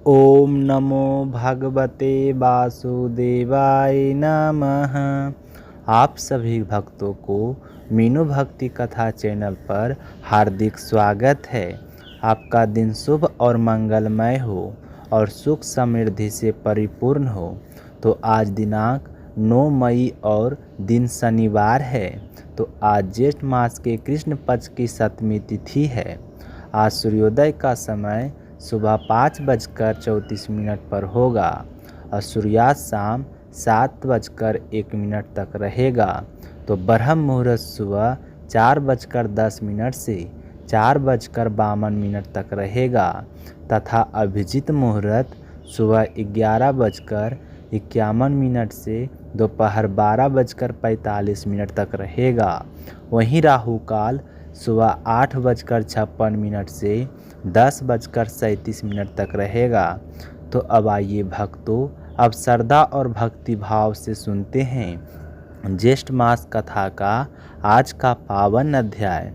ओम नमो भगवते वासुदेवाय नमः। आप सभी भक्तों को मीनू भक्ति कथा चैनल पर हार्दिक स्वागत है। आपका दिन शुभ और मंगलमय हो और सुख समृद्धि से परिपूर्ण हो। तो आज दिनांक 9 मई और दिन शनिवार है। तो आज ज्येष्ठ मास के कृष्ण पक्ष की 7वीं तिथि है। आज सूर्योदय का समय सुबह 5:34 पर होगा और सूर्यास्त शाम 7:01 तक रहेगा। तो ब्रह्म मुहूर्त सुबह 4:10 से 4:52 तक रहेगा तथा अभिजीत मुहूर्त सुबह 11:51 से दोपहर 12:45 तक रहेगा। वहीं राहु काल सुबह 8:56 से 10:37 तक रहेगा। तो अब आइए भक्तों, अब श्रद्धा और भक्ति भाव से सुनते हैं ज्येष्ठ मास कथा का आज का पावन अध्याय।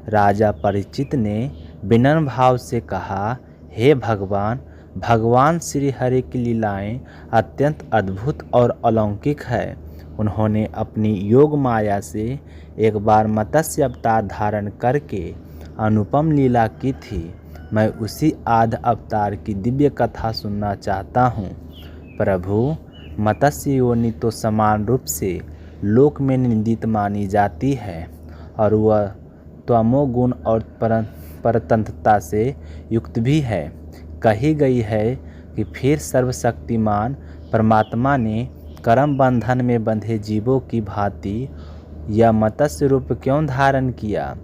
राजा परीक्षित ने विनम्र भाव से कहा, हे भगवान, भगवान श्री हरि की लीलाएं अत्यंत अद्भुत और अलौकिक है। उन्होंने अपनी योग माया से एक बार मत्स्य अवतार धारण करके अनुपम लीला की थी। मैं उसी आध अवतार की दिव्य कथा सुनना चाहता हूँ। प्रभु, मत्स्य योनि तो समान रूप से लोक में निंदित मानी जाती है और वह तमोगुण और परतंत्रता से युक्त भी है। कही गई है कि फिर सर्वशक्तिमान परमात्मा ने कर्म बंधन में बंधे जीवों की भांति यह मत्स्य रूप क्यों धारण किया।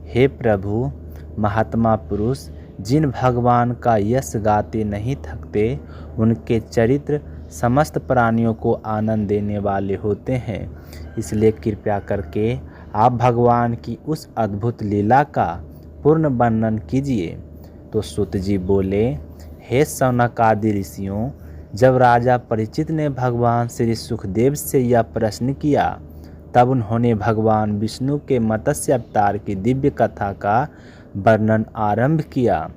हे प्रभु, महात्मा पुरुष जिन भगवान का यश गाते नहीं थकते, उनके चरित्र समस्त प्राणियों को आनंद देने वाले होते हैं। इसलिए कृपया करके आप भगवान की उस अद्भुत लीला का पूर्ण वर्णन कीजिए। तो सूत जी बोले, हे शौनक आदि ऋषियों, जब राजा परीक्षित ने भगवान श्री सुखदेव से यह प्रश्न किया, तब उन्होंने भगवान विष्णु के मत्स्य अवतार की दिव्य कथा का वर्णन आरंभ किया।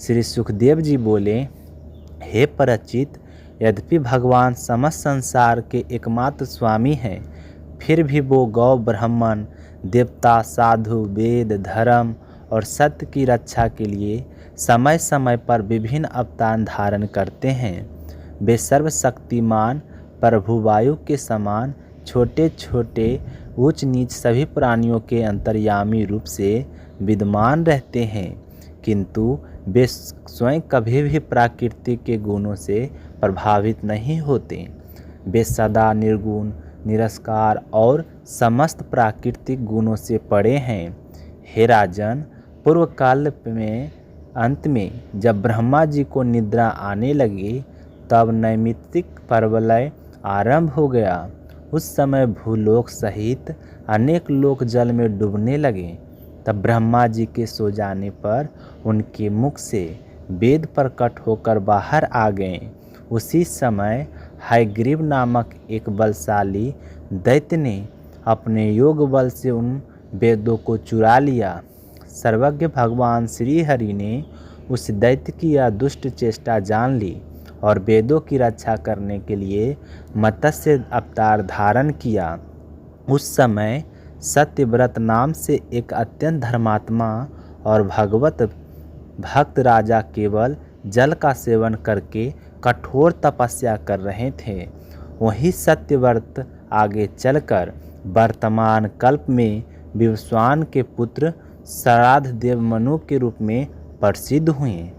श्री सुखदेव जी बोले, हे परीक्षित, यद्यपि भगवान समस्त संसार के एकमात्र स्वामी हैं, फिर भी वो गौ, ब्राह्मण, देवता, साधु, वेद, धर्म और सत्य की रक्षा के लिए समय समय पर विभिन्न अवतार धारण करते हैं। वे सर्वशक्तिमान प्रभु वायु के समान छोटे छोटे ऊंच नीच सभी प्राणियों के अंतर्यामी रूप से विद्यमान रहते हैं, किंतु वे स्वयं कभी भी प्रकृति के गुणों से प्रभावित नहीं होते। वे सदा निर्गुण, निरस्कार और समस्त प्राकृतिक गुणों से परे हैं। हे राजन, पूर्व काल में अंत में जब ब्रह्मा जी को निद्रा आने लगी, तब नैमित्तिक प्रलय आरंभ हो गया। उस समय भूलोक सहित अनेक लोक जल में डूबने लगे। तब ब्रह्मा जी के सो जाने पर उनके मुख से वेद प्रकट होकर बाहर आ गए। उसी समय हयग्रीव नामक एक बलशाली दैत्य ने अपने योग बल से उन वेदों को चुरा लिया। सर्वज्ञ भगवान श्री हरि ने उस दैत्य की यह दुष्ट चेष्टा जान ली और वेदों की रक्षा करने के लिए मत्स्य अवतार धारण किया। उस समय सत्यव्रत नाम से एक अत्यंत धर्मात्मा और भगवत भक्त राजा केवल जल का सेवन करके कठोर तपस्या कर रहे थे। वही सत्यव्रत आगे चलकर वर्तमान कल्प में विवस्वान के पुत्र श्राद्ध देव मनु के रूप में प्रसिद्ध हुए।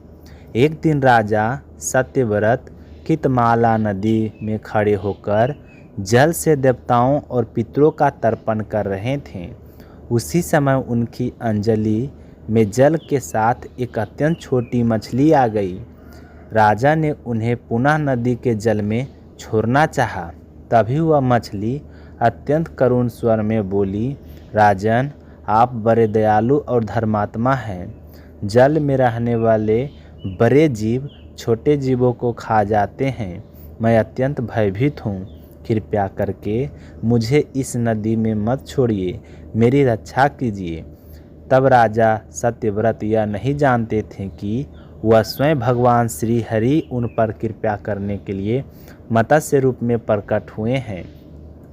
एक दिन राजा सत्यव्रत कितमाला नदी में खड़े होकर जल से देवताओं और पितरों का तर्पण कर रहे थे। उसी समय उनकी अंजलि में जल के साथ एक अत्यंत छोटी मछली आ गई। राजा ने उन्हें पुनः नदी के जल में छोड़ना चाहा। तभी वह मछली अत्यंत करुण स्वर में बोली, राजन, आप बड़े दयालु और धर्मात्मा हैं। जल में रहने वाले बड़े जीव छोटे जीवों को खा जाते हैं। मैं अत्यंत भयभीत हूँ। कृपया करके मुझे इस नदी में मत छोड़िए, मेरी रक्षा कीजिए। तब राजा सत्यव्रत यह नहीं जानते थे कि वह स्वयं भगवान श्री हरि उन पर कृपा करने के लिए मत्स्य रूप में प्रकट हुए हैं।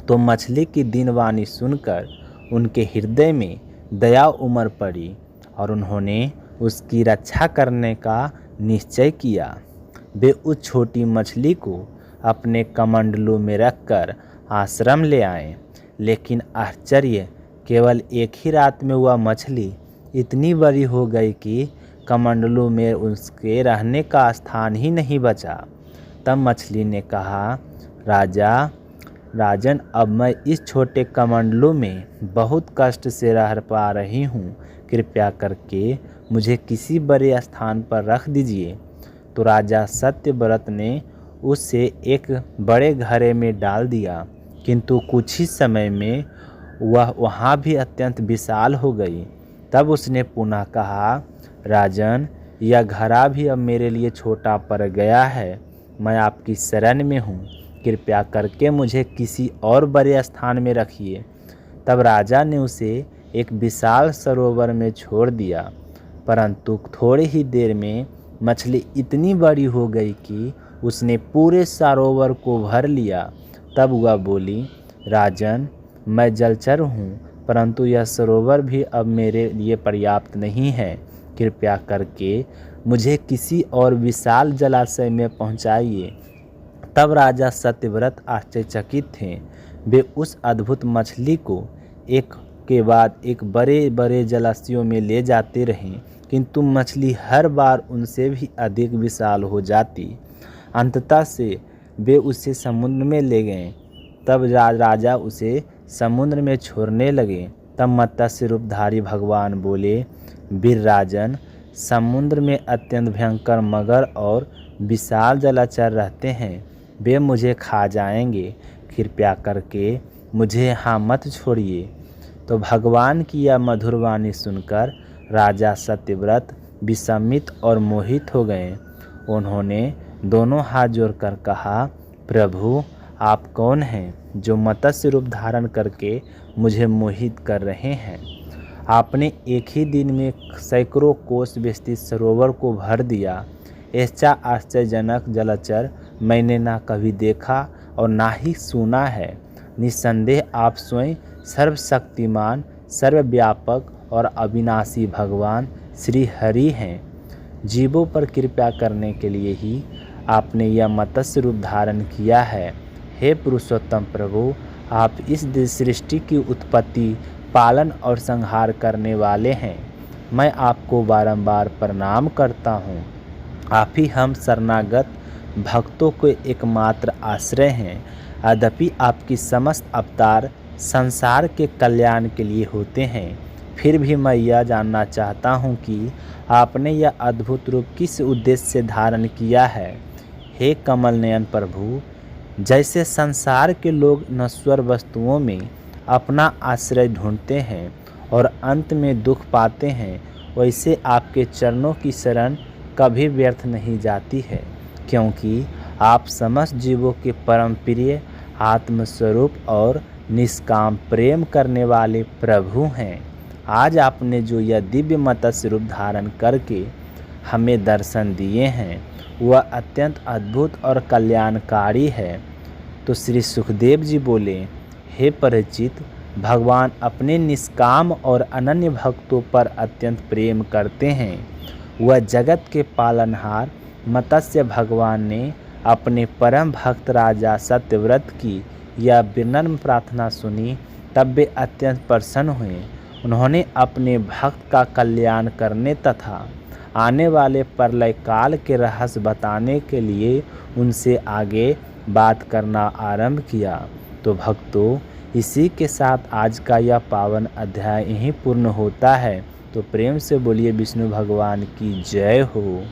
तो मछली की दीनवाणी सुनकर उनके हृदय में दया उमड़ पड़ी और उन्होंने उसकी रक्षा करने का निश्चय किया। वे उस छोटी मछली को अपने कमंडलू में रखकर आश्रम ले आए। लेकिन आश्चर्य, केवल एक ही रात में वह मछली इतनी बड़ी हो गई कि कमंडलू में उसके रहने का स्थान ही नहीं बचा। तब मछली ने कहा, राजन, अब मैं इस छोटे कमंडलू में बहुत कष्ट से रह पा रही हूँ। कृपया करके मुझे किसी बड़े स्थान पर रख दीजिए। तो राजा सत्यव्रत ने उसे एक बड़े घड़े में डाल दिया, किंतु कुछ ही समय में वह वहाँ भी अत्यंत विशाल हो गई। तब उसने पुनः कहा, राजन, यह घड़ा भी अब मेरे लिए छोटा पड़ गया है। मैं आपकी शरण में हूँ। कृपया करके मुझे किसी और बड़े स्थान में रखिए। तब राजा ने उसे एक विशाल सरोवर में छोड़ दिया, परंतु थोड़ी ही देर में मछली इतनी बड़ी हो गई कि उसने पूरे सरोवर को भर लिया। तब वह बोली, राजन, मैं जलचर हूँ, परंतु यह सरोवर भी अब मेरे लिए पर्याप्त नहीं है। कृपया करके मुझे किसी और विशाल जलाशय में पहुँचाइए। तब राजा सत्यव्रत आश्चर्यचकित थे। वे उस अद्भुत मछली को एक के बाद एक बड़े बड़े जलाशयों में ले जाते रहे, किंतु मछली हर बार उनसे भी अधिक विशाल हो जाती। अंततः से वे उसे समुद्र में ले गए। तब राजा उसे समुद्र में छोड़ने लगे। तब मत्स्य रूपधारी भगवान बोले, वीर राजन, समुद्र में अत्यंत भयंकर मगर और विशाल जलचर रहते हैं। वे मुझे खा जाएंगे। कृपया करके मुझे यहाँ मत छोड़िए। तो भगवान की यह मधुर वाणी सुनकर राजा सत्यव्रत विस्मित और मोहित हो गए। उन्होंने दोनों हाथ जोड़कर कहा, प्रभु, आप कौन हैं जो मत्स्य रूप धारण करके मुझे मोहित कर रहे हैं? आपने एक ही दिन में सैकड़ों कोस विस्तृत सरोवर को भर दिया। ऐसा आश्चर्यजनक जलचर मैंने ना कभी देखा और ना ही सुना है। निस्संदेह आप स्वयं सर्वशक्तिमान, सर्वव्यापक और अविनाशी भगवान श्री हरि हैं। जीवों पर कृपा करने के लिए ही आपने यह मत्स्य रूप धारण किया है। हे पुरुषोत्तम प्रभु, आप इस सृष्टि की उत्पत्ति, पालन और संहार करने वाले हैं। मैं आपको बारंबार प्रणाम करता हूँ। आप ही हम शरणागत भक्तों को एकमात्र आश्रय हैं। यद्यपि आपकी समस्त अवतार संसार के कल्याण के लिए होते हैं, फिर भी मैं यह जानना चाहता हूँ कि आपने यह अद्भुत रूप किस उद्देश्य से धारण किया है। हे कमल नयन प्रभु, जैसे संसार के लोग नश्वर वस्तुओं में अपना आश्रय ढूंढते हैं और अंत में दुख पाते हैं, वैसे आपके चरणों की शरण कभी व्यर्थ नहीं जाती है, क्योंकि आप समस्त जीवों के परम प्रिय, आत्मस्वरूप और निष्काम प्रेम करने वाले प्रभु हैं। आज आपने जो यह दिव्य मत्स्य रूप धारण करके हमें दर्शन दिए हैं, वह अत्यंत अद्भुत और कल्याणकारी है। तो श्री सुखदेव जी बोले, हे परीक्षित, भगवान अपने निष्काम और अनन्य भक्तों पर अत्यंत प्रेम करते हैं। वह जगत के पालनहार मत्स्य भगवान ने अपने परम भक्त राजा सत्यव्रत की यह विनम्र प्रार्थना सुनी, तब वे अत्यंत प्रसन्न हुए। उन्होंने अपने भक्त का कल्याण करने तथा आने वाले प्रलय काल के रहस्य बताने के लिए उनसे आगे बात करना आरंभ किया। तो भक्तों, इसी के साथ आज का यह पावन अध्याय यहीं पूर्ण होता है। तो प्रेम से बोलिए विष्णु भगवान की जय हो।